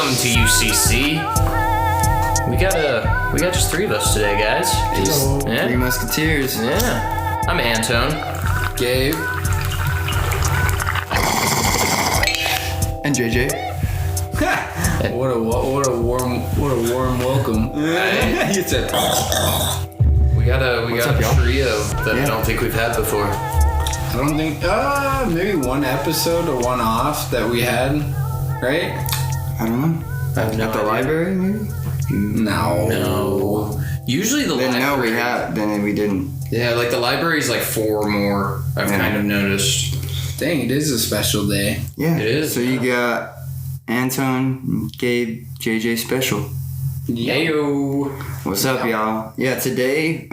Welcome to UCC. We got just three of us today, guys. Three musketeers. Yeah. I'm Antōn. Gabe. And JJ. What a warm welcome. You said. We got up, a trio that I don't think we've had before. I don't think maybe one episode or one off that we had, right? I don't know. I have no At the idea. library, maybe? No. Usually the Then library. no, we have. Then we didn't. Yeah, like the library's like four or more. I've kind of noticed. Dang, it is a special day. Yeah. It is, So you got Antōn, Gabe, JJ special. Yayo. What's up, y'all? Yeah, today,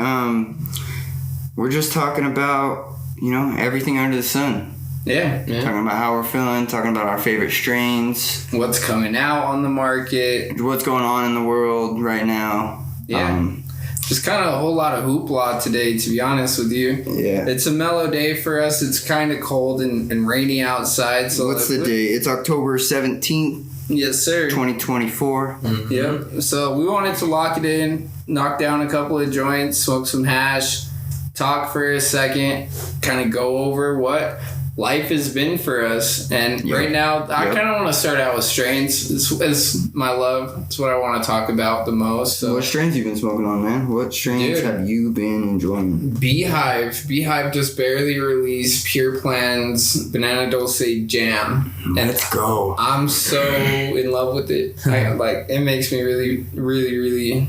we're just talking about, everything under the sun. Yeah. Talking about how we're feeling, talking about our favorite strains, What's coming out on the market. what's going on in the world right now. Yeah. Just kind of a whole lot of hoopla today, to be honest with you. Yeah. It's a mellow day for us. It's kind of cold and rainy outside. So What's the day? It's October 17th, Yes, sir. 2024. Yep. So we wanted to lock it in, knock down a couple of joints, smoke some hash, talk for a second, kind of go over what life has been for us. And right now, I kind of want to start out with strains. It's my love. It's what I want to talk about the most. So What strains you been smoking on, man? What strains Dude. have you been enjoying? Beehive just barely released Pure Plan's Banana Dulce Jam. And Let's go. I'm so in love with it. It makes me really, really, really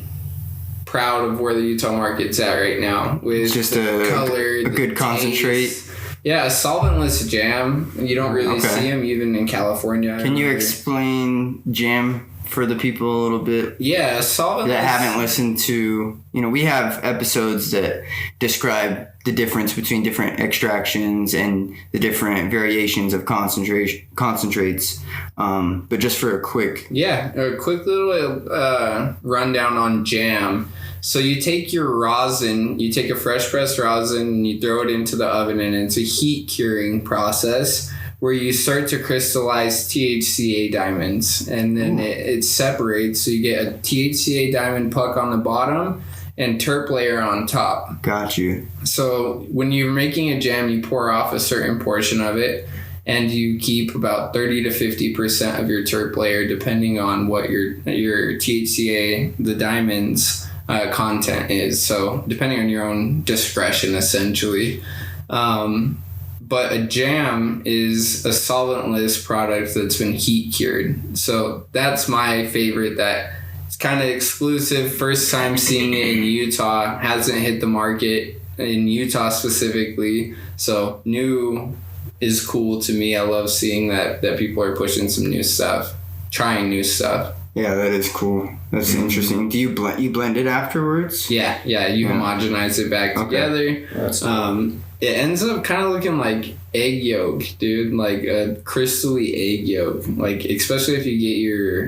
proud of where the Utah market's at right now. With It's just the a color, the good taste. concentrate. Yeah, a solventless jam. You don't really see them even in California. Can you explain jam for the people a little bit Yeah, solventless. that haven't listened to, we have episodes that describe the difference between different extractions and the different variations of concentrates. But just for a quick little rundown on jam. So you take your rosin, you take a fresh pressed rosin and you throw it into the oven, and it's a heat curing process where you start to crystallize THCA diamonds, and then it separates. So you get a THCA diamond puck on the bottom and terp layer on top. Got you. So when you're making a jam, you pour off a certain portion of it, and you keep about 30 to 50% of your terp layer, depending on what your THCA, the diamonds, content is. So depending on your own discretion, essentially. But a jam is a solventless product that's been heat cured. So that's my favorite. That it's kind of exclusive. First time seeing it in Utah. Hasn't hit the market in Utah specifically. So new is cool to me. I love seeing that people are pushing some new stuff, trying new stuff. Yeah, that is cool. That's interesting. Do you blend it afterwards? Yeah, you homogenize it back together. That's It ends up kind of looking like egg yolk, dude, like a crystally egg yolk. Like, especially if you get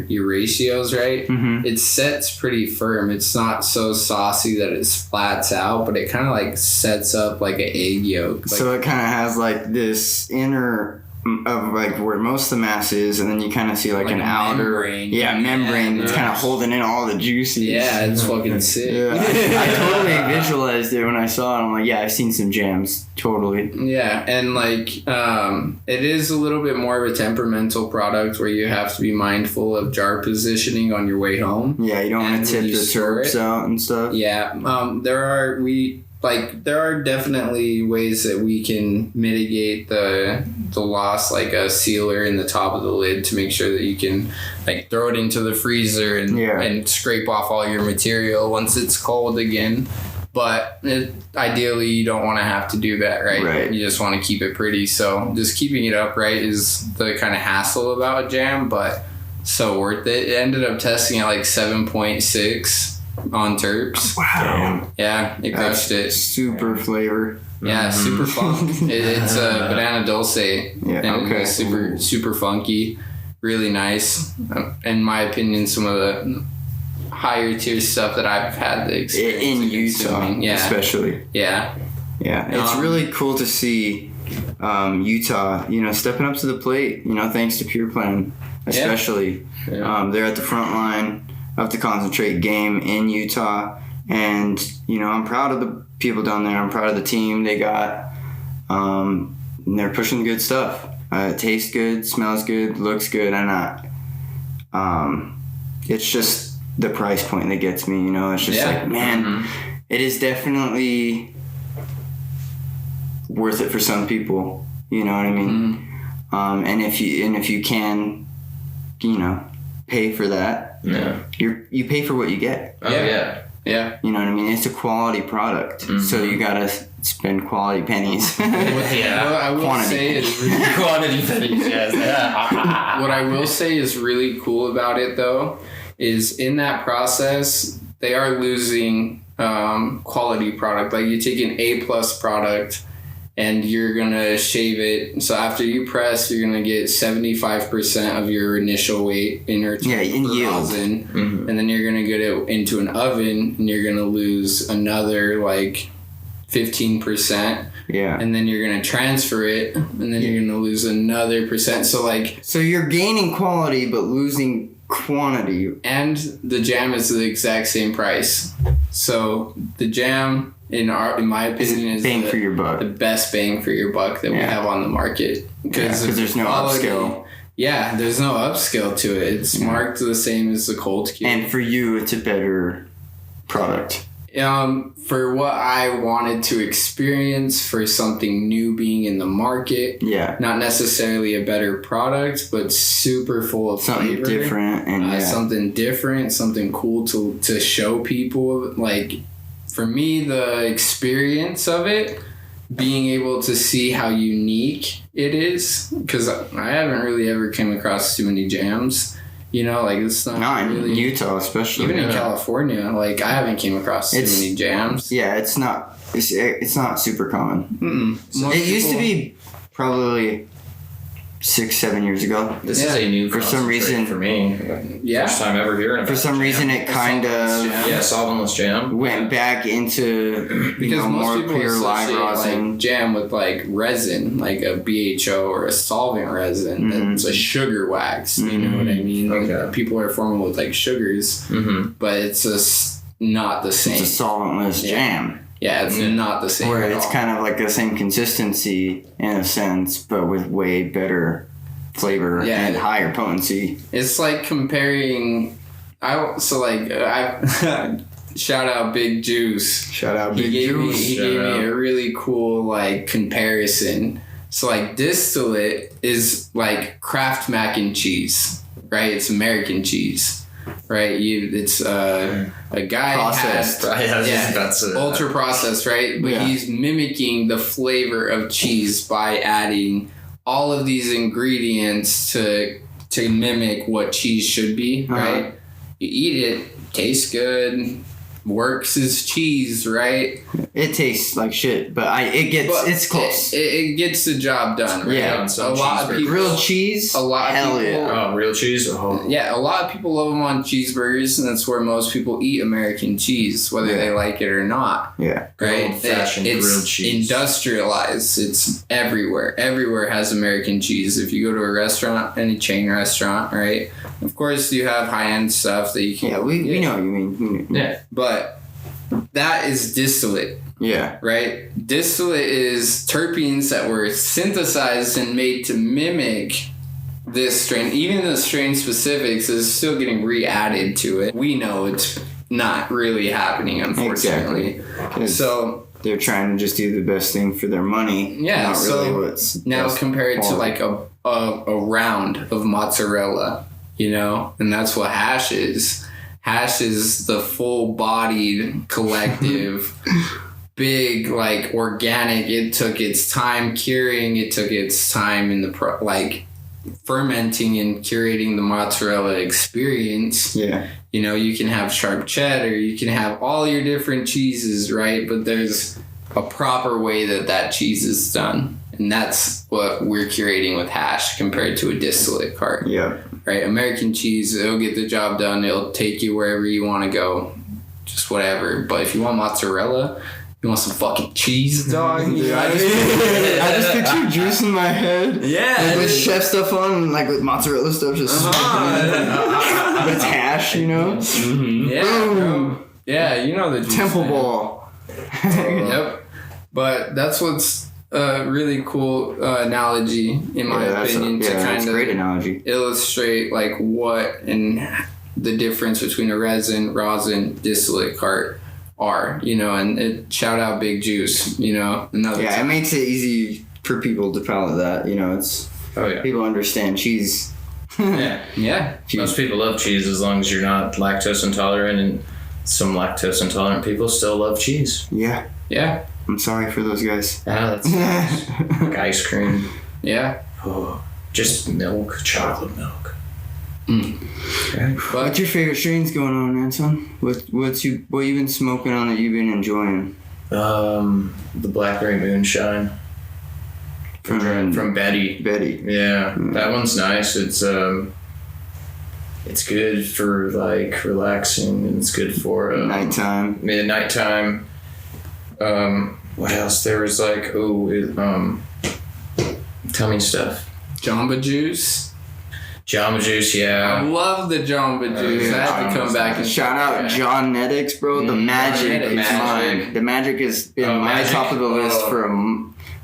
your ratios right, it sets pretty firm. It's not so saucy that it splats out, but it kind of like sets up like an egg yolk. Like, so it kind of has like this inner of like where most of the mass is, and then you kind of see like an outer membrane. membrane that's kind of holding in all the juices. Yeah, it's fucking sick. Yeah, I totally visualized it when I saw it. I'm like, yeah, I've seen some jams, totally. Yeah, and like it is a little bit more of a temperamental product where you have to be mindful of jar positioning on your way home. Yeah, you don't want to tip the terps out and stuff. Yeah, there are definitely ways that we can mitigate the loss, like a sealer in the top of the lid to make sure that you can like throw it into the freezer and scrape off all your material once it's cold again. But ideally, you don't want to have to do that, right? You just want to keep it pretty. So just keeping it upright is the kind of hassle about a jam, but so worth it. It ended up testing at like 7.6 on terps. Wow. Yeah, it crushed it. Super flavor. Yeah, super funk. It's a banana dulce. Yeah, and it's super funky. Really nice. In my opinion, some of the higher tier stuff that I've had the experience in Utah, especially. Yeah. It's really cool to see Utah, stepping up to the plate, thanks to Pure Plan. especially. Yeah. They're at the front line of the concentrate game in Utah. And, I'm proud of the people down there. I'm proud of the team they got. And they're pushing good stuff. It tastes good, smells good, looks good. It's just the price point that gets me, It's just like, man, it is definitely worth it for some people. You know what I mean? And if you can, pay for that, you pay for what you get. Oh, yeah. Yeah. You know what I mean? It's a quality product, so you gotta spend quality pennies. What I will Quantity. say is really, Quantity pennies, yes. what I will say is really cool about it though is in that process they are losing quality product. Like you take an A+ product and you're gonna shave it. So after you press, you're gonna get 75% of your initial weight in return in for yield. rosin, and then you're gonna get it into an oven, and you're gonna lose another like 15%. Yeah. And then you're gonna transfer it, and then you're gonna lose another percent. So you're gaining quality but losing quantity. And the jam is the exact same price. So the jam, in my opinion, is bang for your buck. the best bang for your buck that we have on the market. Because there's no upscale. Yeah, there's no upscale to it. It's marked the same as the cold cube. And for you, it's a better product. For what I wanted to experience, for something new being in the market, not necessarily a better product, but super full of Something flavor. different. And Something different, something cool to show people. Like, for me, the experience of it, being able to see how unique it is, because I haven't really ever came across too many jams. It's not in really Utah, especially. even in California. Like I haven't came across too many jams. Yeah, it's not super common. Most It used to people- be probably 6-7 years ago. This is a new For some concentrate reason- for me. Yeah. First time ever hearing about For some jam. reason, it kind of Yeah, solventless jam. went back into Because most more people pure live associate rosin. like jam with like resin, like a BHO or a solvent resin. That's a sugar wax. You know what I mean? Like, Okay. people are forming with like sugars, but it's just not the same. It's a solventless jam. Yeah, it's not the same. Where at it's all. kind of like the same consistency in a sense, but with way better flavor and higher potency. It's like comparing. Shout out Big Juice. Shout out He Big gave Juice. me a really cool like comparison. So like distillate is like Kraft mac and cheese, right? It's American cheese, right? It's a guy Processed. That's ultra processed, right? But he's mimicking the flavor of cheese by adding all of these ingredients to mimic what cheese should be, right? You eat it, tastes good, works as cheese, right? It tastes like shit, but it's close. It gets the job done, right? Yeah, on some a lot of cheeseburgers. people, Real cheese? a lot of Hell people, yeah. Oh, real cheese? Oh. yeah, a lot of people love them on cheeseburgers, and that's where most people eat American cheese, whether they like it or not. Yeah. Right? Old-fashioned It's grilled cheese. industrialized. It's everywhere. Everywhere has American cheese. If you go to a restaurant, any chain restaurant, right? Of course, you have high-end stuff that you can Yeah, we know what you mean. Yeah. But that is distillate, Yeah. right? Distillate is terpenes that were synthesized and made to mimic this strain. Even the strain specifics is still getting re-added to it. We know it's not really happening, unfortunately. Exactly. So They're trying to just do the best thing for their money. Yeah, Not so really what's now best compare it to quality. like a round of mozzarella, and that's what hash is. Hash is the full-bodied collective, big, like organic. It took its time curing. It took its time in the fermenting and curating the mozzarella experience. Yeah. You can have sharp cheddar, you can have all your different cheeses, right? But there's a proper way that cheese is done. And that's what we're curating with hash compared to a distillate cart. Yeah. Right? American cheese, it'll get the job done. It'll take you wherever you want to go. Just whatever. But if you want mozzarella, You want some fucking cheese, dog? Dude, I just picture juice in my head. Yeah. Like with chef stuff on, and like with mozzarella stuff, just with hash, you know? Mm-hmm. Yeah. Boom. Yeah, you know the juice, Temple man. ball. Yep. But that's what's a really cool analogy, in my opinion, to that's kind a great of analogy. illustrate like what and the difference between a resin, rosin, distillate cart are, you know, and shout out Big Juice, you know. It makes it easy for people to palate that, you know. It's people understand cheese. Yeah. Most people love cheese as long as you're not lactose intolerant, and some lactose intolerant people still love cheese. Yeah. I'm sorry for those guys. That's like ice cream. Yeah. Oh, just milk, chocolate milk. Okay. What's your favorite strains going on, Antōn? What you been smoking on that you've been enjoying? The Blackberry Moonshine from Betty. Yeah, that one's nice. It's good for like relaxing, and it's good for nighttime. Yeah, nighttime. What else? There was like tummy stuff. Jamba Juice. Jamba Juice, I yeah. love the Jamba Juice. I have to come back and shout out John Netics, bro. The magic is mine. The magic has been my top of the list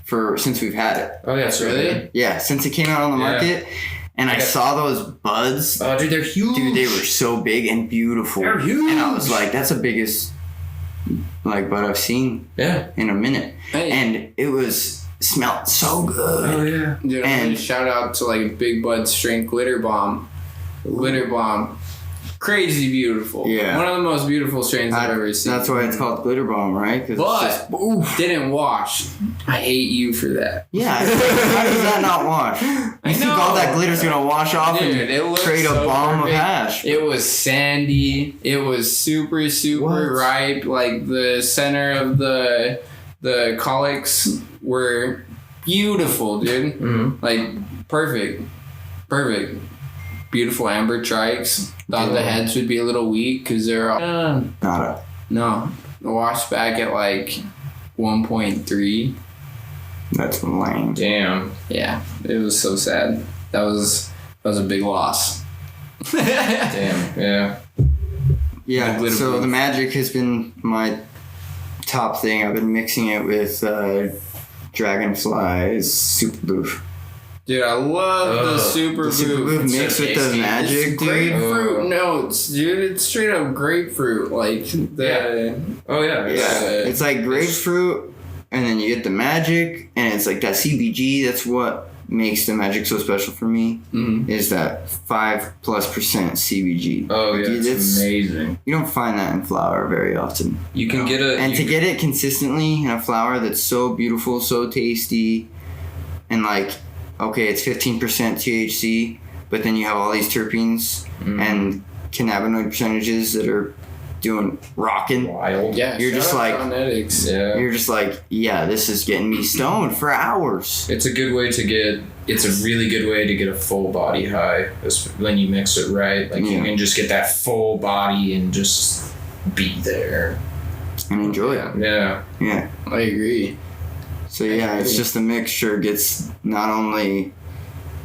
for since we've had it. Oh yeah, so really? Yeah, since it came out on the market, and I saw those buds. Oh, dude, they're huge. Dude, they were so big and beautiful. They're huge. And I was like, that's the biggest bud I've seen in a minute. Hey. And it smelled so good. Oh yeah. Dude, and shout out to like Big Bud Strength Glitter Bomb. Glitter Bomb. Crazy beautiful. Yeah. One of the most beautiful strains I've ever seen. That's why it's called Glitter Bomb, right? But didn't wash. I hate you for that. Yeah. How does that not wash? You think all that glitter's gonna wash off and create a bomb of hash? It was sandy. It was super ripe. Like the center of the colics were beautiful, dude. Mm-hmm. Like perfect. Beautiful amber trikes. Thought the heads would be a little weak because they're all no. Washed back at like 1.3. That's lame. Damn. Yeah, it was so sad. That was a big loss. Damn. Yeah. Yeah. So the magic has been my top thing. I've been mixing it with Dragonfly's Super Boof. Dude, I love the Super Boof mixed with the magic, grapefruit notes, dude. It's straight up grapefruit, like the. Oh yeah. It's like grapefruit, and then you get the magic, and it's like that CBG. That's what makes the magic so special for me. Mm-hmm. Is that 5+% CBG? Oh yeah, it's amazing. You don't find that in flour very often. You can get it, and to get it consistently in a flour that's so beautiful, so tasty, and like. Okay, it's 15% THC, but then you have all these terpenes and cannabinoid percentages that are doing rocking. Wild. Yeah, you're just like, you're just like, yeah, this is getting me stoned for hours. It's a really good way to get a full body high when you mix it right. Like you can just get that full body and just be there and enjoy it. Yeah, I agree. So yeah, it's just the mixture gets not only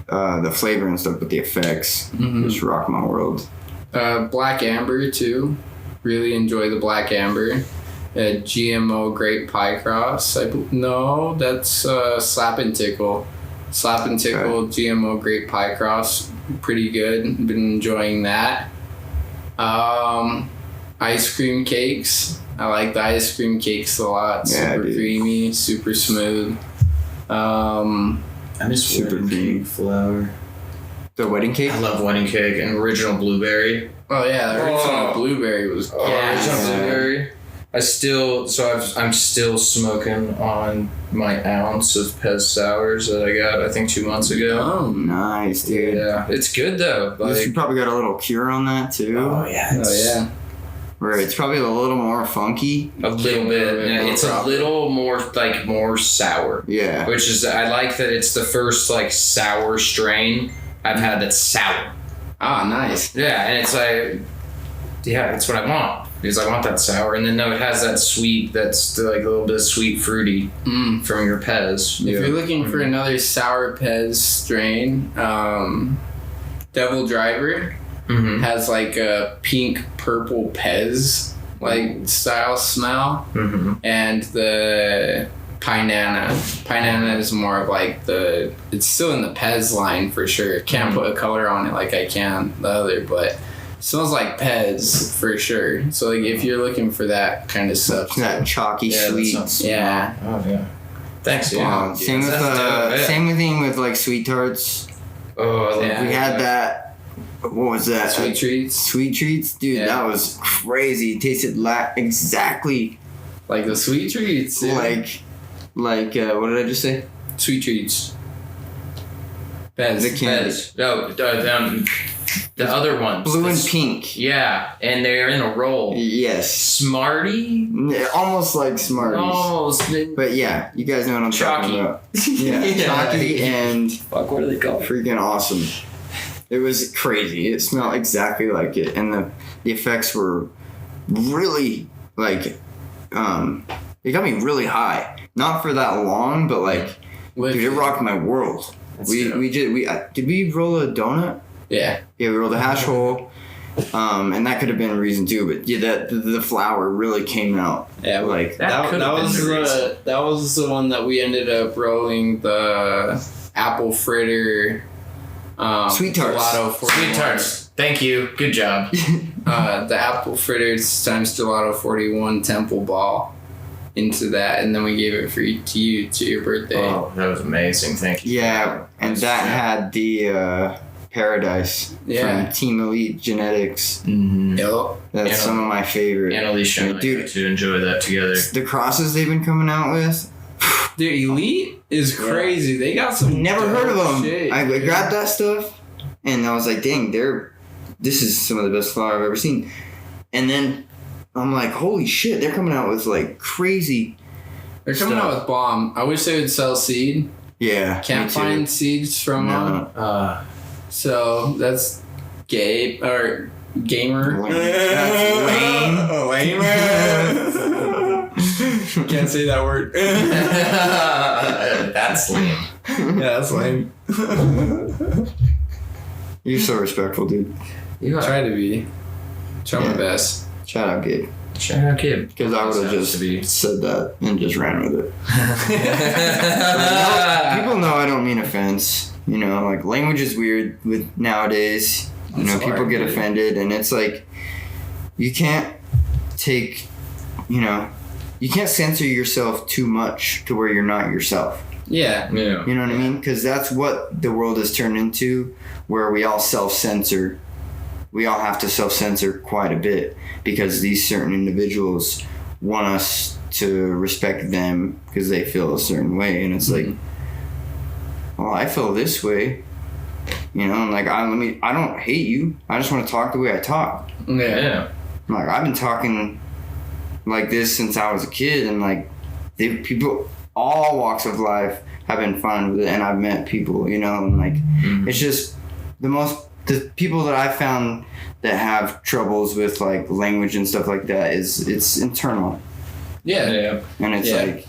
the flavor and stuff, but the effects. Mm-hmm. Just rock my world. Black Amber too. Really enjoy the Black Amber. GMO Grape Pie Cross. No, that's Slap and Tickle. Slap and Tickle GMO Grape Pie Cross. Pretty good. Been enjoying that. Ice cream cakes. I like the ice cream cakes a lot. Super creamy, super smooth. I miss super wedding cake flour. The wedding cake? I love wedding cake and original blueberry. Oh yeah, the original blueberry was original blueberry. I'm still smoking on my ounce of Pez Sours that I got, I think 2 months ago. Oh, nice, dude. Yeah, it's good though. You probably got a little cure on that too. Oh yeah. Where it's probably a little more funky. A little bit. Yeah, it's a little more sour. Yeah. Which is, I like that it's the first like sour strain I've had that's sour. Ah, nice. Yeah, and it's like, yeah, that's what I want. Because I want that sour, and then it has that sweet. That's like a little bit of sweet fruity from your Pez. If you're looking for another sour Pez strain, Devil Driver has like a pink purple Pez like style smell, and the Pinana is more of like it's still in the Pez line for sure. Can't put a color on it like I can the other, but it smells like Pez for sure. So like if you're looking for that kind of stuff, that chalky sweet. Yeah. Oh yeah. Thanks, dude. Same thing with like sweet tarts. Oh, we had that. What was that? Sweet treats. Sweet treats, dude. That was crazy. It tasted exactly like the sweet treats. Dude. Like what did I just say? Sweet treats. Pez. The candy. No, the other ones. Blue and pink. Yeah, and they're in a roll. Yes. Smarty? Almost like Smarties. Almost. But yeah, you guys know what I'm talking about. Yeah, chalky and fuck, what are they called? Freaking awesome. It was crazy. It smelled exactly like it, and the effects were really like it got me really high. Not for that long, but like dude, it rocked my world. Did we roll a donut? Yeah, we rolled a hash hole, and that could have been a reason too. But yeah, that the flour really came out. Yeah, like that was the one that we ended up rolling the apple fritter. Sweet tarts. Gelato 41. Sweet tarts. Thank you. Good job. The apple fritters times Gelato 41 Temple Ball into that, and then we gave it free to you to your birthday. Oh, that was amazing. Thank you. Yeah, and that had the Paradise from Team Elite Genetics. Yep. That's some of my favorite. And Alicia and I got to enjoy that together. The crosses they've been coming out with. Dude, Elite is crazy. They got some. Never heard of them. Shit, I grabbed that stuff, and I was like, "Dang, this is some of the best flour I've ever seen." And then I'm like, "Holy shit, they're coming out with like crazy." They're coming out with bomb. I wish they would sell seed. Yeah, can't find seeds from them. So that's Gabe or Gamer. That's lame. Can't say that word. That's lame. Yeah, that's lame. You're so respectful, dude. You try to be. Try my best. Shout out, Gabe. Shout out, Gabe. Because I would have just said that and just ran with it. People know I don't mean offense. You know, like language is weird with nowadays. You know, people get offended, and it's like you can't you can't censor yourself too much to where you're not yourself. Yeah. You know what I mean? Because that's what the world has turned into, where we all self-censor. We all have to self-censor quite a bit because these certain individuals want us to respect them because they feel a certain way, and it's like, well, I feel this way. You know, and like I don't hate you. I just want to talk the way I talk. Yeah. Like I've been talking like this since I was a kid, and like people, all walks of life have been fine with it, and I've met people, you know, and like it's just the people that I found that have troubles with like language and stuff like that it's internal. Yeah. And it's like,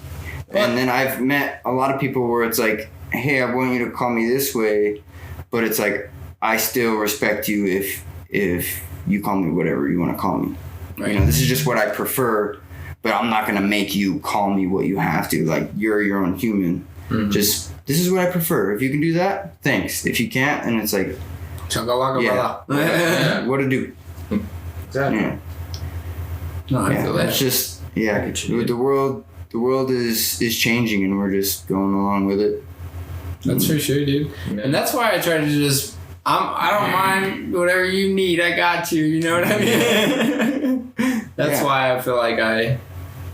and then I've met a lot of people where it's like, hey, I want you to call me this way, but it's like I still respect you if you call me whatever you want to call me. Right. You know, this is just what I prefer, but I'm not gonna make you call me what you have to. Like, you're your own human. Just, this is what I prefer. If you can do that, thanks. If you can't, and it's like, what to do? Exactly. Yeah. No, I feel that. It's just, the world is changing, and we're just going along with it. That's for sure, dude. Yeah. And that's why I try to just, I don't mind whatever you need. I got you. You know what I mean? That's why I feel like I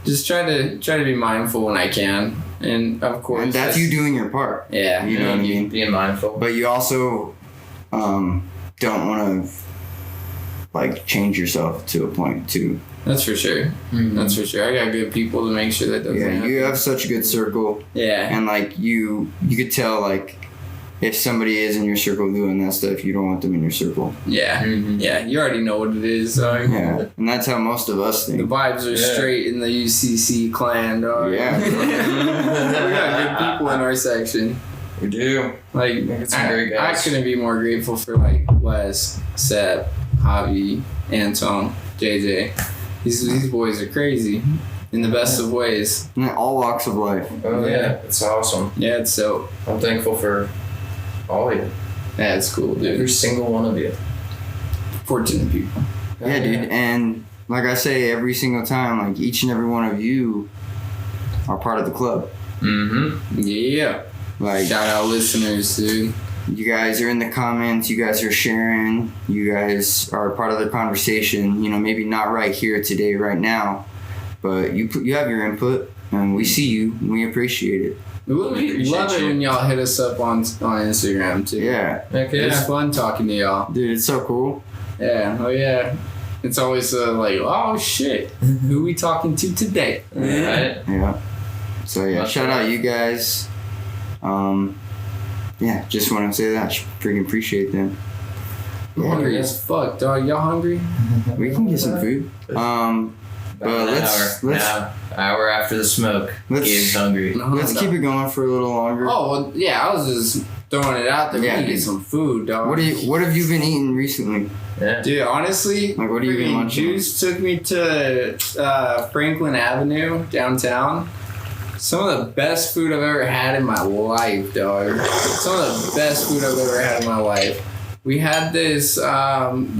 just try to be mindful when I can. And of course, and that's you doing your part. Yeah. You know what I mean? Being mindful. But you also don't want to like change yourself to a point too. That's for sure. That's for sure. I got good people to make sure that doesn't happen. You have such a good circle. Yeah. And like you could tell like if somebody is in your circle doing that stuff, you don't want them in your circle. Yeah. Mm-hmm. Yeah, you already know what it is. Yeah, and that's how most of us The think. vibes are straight in the UCC clan, dog. Yeah. We got good people in our section. We do. Like, It's some great I guys. couldn't be more grateful for like Wes, Seb, Javi, Antōn, JJ. These boys are crazy in the best of ways. In all walks of life. Oh yeah, it's awesome. Yeah, it's so. I'm thankful for all of you. Yeah, it's cool, Every dude. single one of you. Fortunate people. Yeah, dude. And like I say every single time, like each and every one of you are part of the club. Mm-hmm. Yeah. Like, Shout out listeners, dude. you guys are in the comments, you guys are sharing, you guys are part of the conversation, you know, maybe not right here today, right now, but you have your input, and we see you, and we appreciate it. We love it when y'all hit us up on Instagram, too. Yeah. Heck It's yeah. fun talking to y'all. Dude, it's so cool. Yeah, oh yeah. It's always like, oh shit, who we talking to today? Right? Yeah. So yeah, Much shout love. out you guys. Yeah, just want to say that. Freaking appreciate them. I'm hungry as fuck, dog. Y'all hungry? We can get some food. About But an let's hour after the smoke. Let's- Gabe's hungry. let's keep it going for a little longer. Oh well, yeah. I was just throwing it out there. Yeah, We need dude. some food, dog. What have you been eating recently? Yeah. Dude, honestly, Like, what have you been freaking munching on? Juice took me to Franklin Avenue downtown. Some of the best food I've ever had in my life, dog. Some of the best food I've ever had in my life. We had this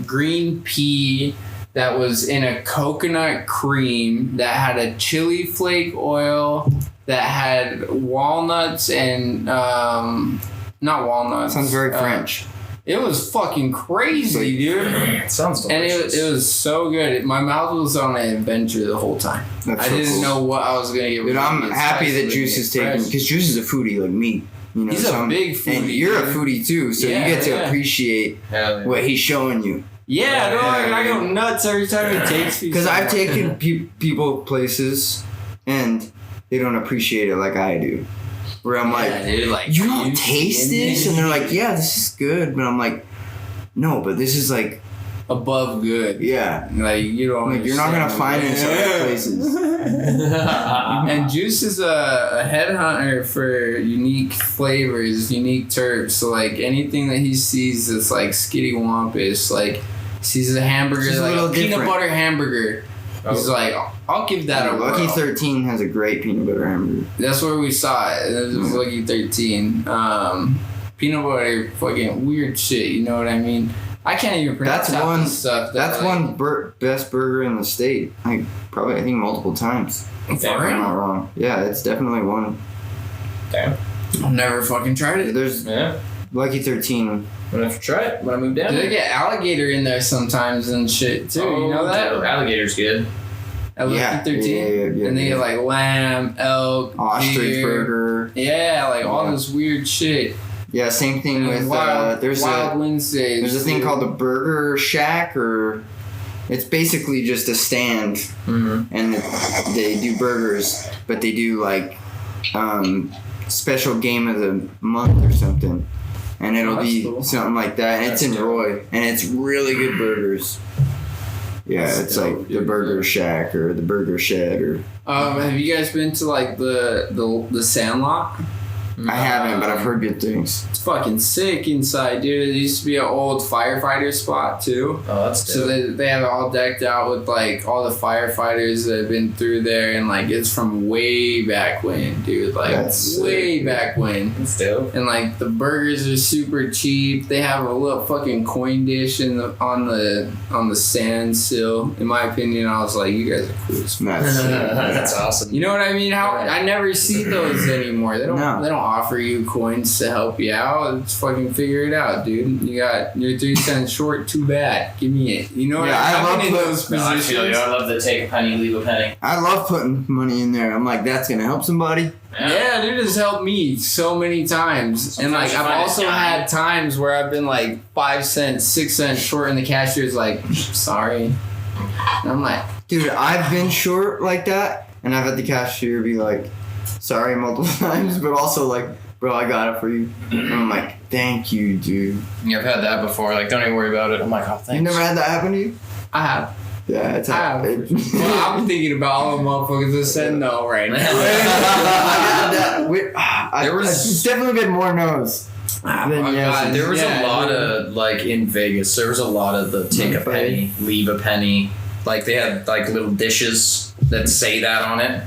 green pea that was in a coconut cream that had a chili flake oil that had walnuts and not walnuts. Sounds very French. It was fucking crazy, dude. It sounds And delicious. it was so good. My mouth was on an adventure the whole time. That's I so didn't cool. know what I was gonna get. Dude, I'm It's happy that spicy, Juice is it's taking, fresh. because Juice is a foodie like me. You know, He's a so I'm- big foodie, and you're a dude. foodie too, so Yeah, you get to yeah. appreciate Hell yeah. what he's showing you. Yeah, dog. I go nuts every time he takes me. Because I've somewhere. taken people places, and they don't appreciate it like I do. Where I'm like, dude, like you don't juicy taste in this? there. And they're like, yeah, this is good. But I'm like, no, but this is like, above good. yeah. Like you don't. Like, you're not going to find this other places. And Juice is a headhunter for unique flavors, unique terps. So like anything that he sees that's like skitty-wompish, like sees a hamburger, Just a like little a peanut different. butter hamburger. He's like, I'll give that a Lucky whirl. 13 has a great peanut butter hamburger. That's where we saw it. It was Lucky 13. Peanut butter, fucking weird shit. You know what I mean? I can't even pronounce That's half one- this stuff. That's one best burger in the state. Like, probably, I think, multiple times. If I'm not wrong. Yeah, it's definitely one. Damn. I've never fucking tried it. There's Yeah. Lucky 13. I'm gonna have to try it when I move down. They get alligator in there sometimes and shit too. You know that? Oh, alligator's good. At Lucky Yeah, 13. yeah, And they yeah. get like lamb, elk, Ostrich deer. burger. Yeah, like all Yeah. this weird shit. Yeah, same thing with, Wild there's Wednesdays. a thing dude. called the Burger Shack, or it's basically just a stand, Mm-hmm. and they do burgers, but they do like special game of the month or something, and it'll That's be cool. something like that, and That's it's in dope. Roy, and it's really good burgers. Yeah, That's it's dope, like the dude. Burger Shack or the Burger Shed, or Have you guys been to like the Sandlot? I haven't, but I've heard good things. It's fucking sick inside, dude. It used to be an old firefighter spot too. Oh, that's So they have it all decked out with like all the firefighters that have been through there, and like it's from way back when, dude. Like That's way sick. back when. That's dope. And like the burgers are super cheap. They have a little fucking coin dish on the sand sill. In my opinion, I was like, you guys are cool as fuck. That's That's awesome. You know what I mean? How Yeah. I never see those anymore. They don't. No. They don't offer you coins to help you out. Just fucking figure it out, dude. You got your 3 cents short. Too bad. Give me it. You know what Yeah, I I love mean? In put- those No, I positions. feel you. I love to take a penny, leave a penny. I love putting money in there. I'm like, that's gonna help somebody. Yeah, dude, it's helped me so many times. And like Sometimes you I've find also it dying. had times where I've been like 5 cents, 6 cents short, and the cashier's like, sorry. And I'm like, Dude, I've been short like that, and I've had the cashier be like, sorry multiple times, but also like, bro, I got it for you. And I'm like, Thank you, dude. Yeah, I've had that before. Like, don't even worry about it. I'm like, oh, thanks. You never had that happen to you? I have. Yeah, it's happened. Well, I'm thinking about all the motherfuckers that said no right now. It's definitely been more no's. There was a lot of, like, in Vegas, there was a lot of the take a penny, leave a penny. Like, they had, like, little dishes that say that on it.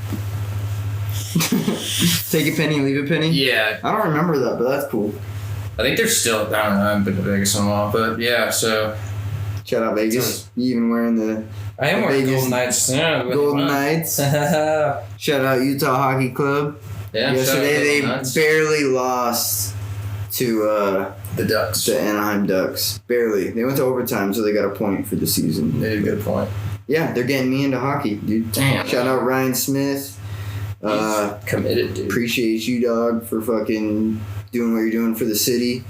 Take a penny, leave a penny? Yeah. I don't remember that, but that's cool. I think they're still, I don't know, I haven't been to Vegas in a while, but yeah, so. Shout out Vegas. You even wearing the I am wearing Vegas Golden Knights. Yeah, Golden Knights. Shout out Utah Hockey Club. Yeah, yesterday they barely lost to the Ducks. The Anaheim Ducks. Barely. They went to overtime, so they got a point for the season. They did a good point. Yeah, they're getting me into hockey, dude. Damn. Shout out Ryan Smith. He's committed, dude. Appreciate you, dog, for fucking doing what you're doing for the city.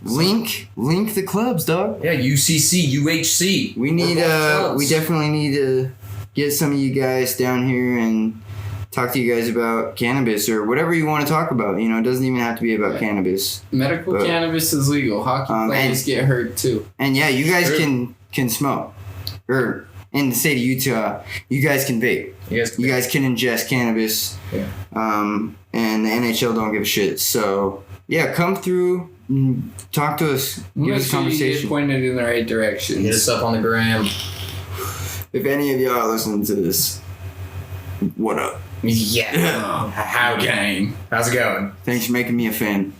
Link the clubs, dog. Yeah, UCC, UHC. We need we definitely need to get some of you guys down here and talk to you guys about cannabis or whatever you want to talk about. You know, it doesn't even have to be about cannabis. Medical cannabis is legal. Hockey players get hurt too. And yeah, you guys can smoke. Or in the state of Utah, you guys can vape. You guys can ingest cannabis. Yeah. And the NHL don't give a shit. So yeah, come through. Talk to us. Give us a conversation. You get pointed in the right direction. Hit us up on the gram. If any of y'all are listening to this, what up? Yeah. How gang? How's it going? Thanks for making me a fan.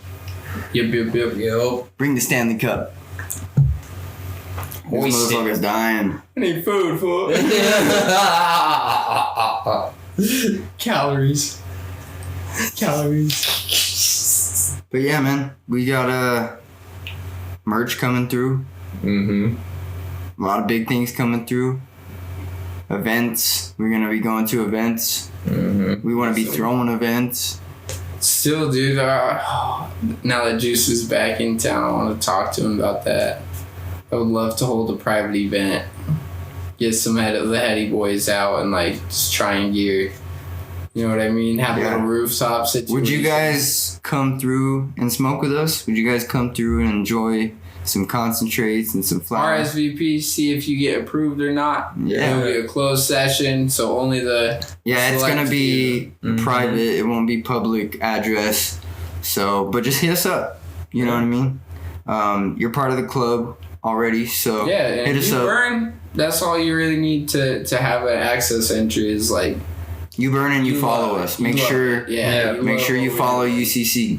Yo. Bring the Stanley Cup. This motherfucker's dying. I need food, fool. Calories. But yeah, man, we got merch coming through. Mm-hmm. A lot of big things coming through. Events. We're gonna be going to events. Mm-hmm. We want to be throwing events. Still, dude. Now that Juice is back in town, I want to talk to him about that. I would love to hold a private event. Get some of the heady boys out and like just try and gear. You know what I mean? Have a little rooftop situation. Would you guys come through and smoke with us? Would you guys come through and enjoy some concentrates and some flowers? RSVP, see if you get approved or not. Yeah. It'll be a closed session, so only the... Yeah, it's going to be private. It won't be public address. So, but just hit us up. You know what I mean? You're part of the club already, so hit us up. Burn, that's all you really need to have an access entry is like... You burn and you follow us. Make sure you follow UCC.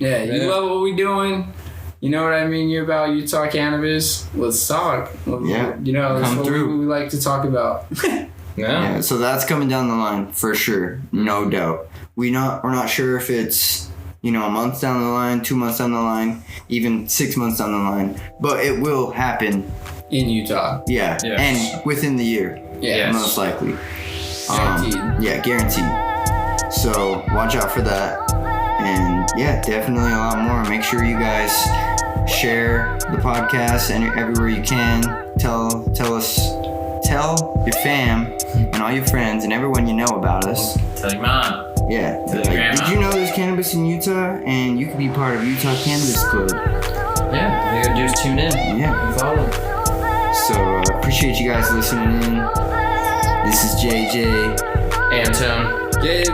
Yeah, you love what we doing. You know what I mean? You're about Utah cannabis. Let's talk. Yeah. You know, that's come what through. we like to talk about. Yeah, so that's coming down the line for sure. No doubt. We're not sure if it's, a month down the line, 2 months down the line, even 6 months down the line. But it will happen. In Utah. Yeah. Yes. And within the year. Yeah. Most likely. Guaranteed. Guaranteed. So watch out for that. And yeah, definitely a lot more. Make sure you guys share the podcast and everywhere you can. Tell your fam and all your friends and everyone you know about us. Tell your mom. Yeah. Did you know there's cannabis in Utah and you could be part of Utah Cannabis Club? Yeah, all you gotta do is tune in. Yeah. And follow. So appreciate you guys listening in. This is JJ. Antōn. Gabe.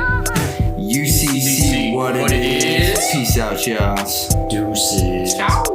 UCC, what it is. Peace out, y'all. Deuces. Ciao.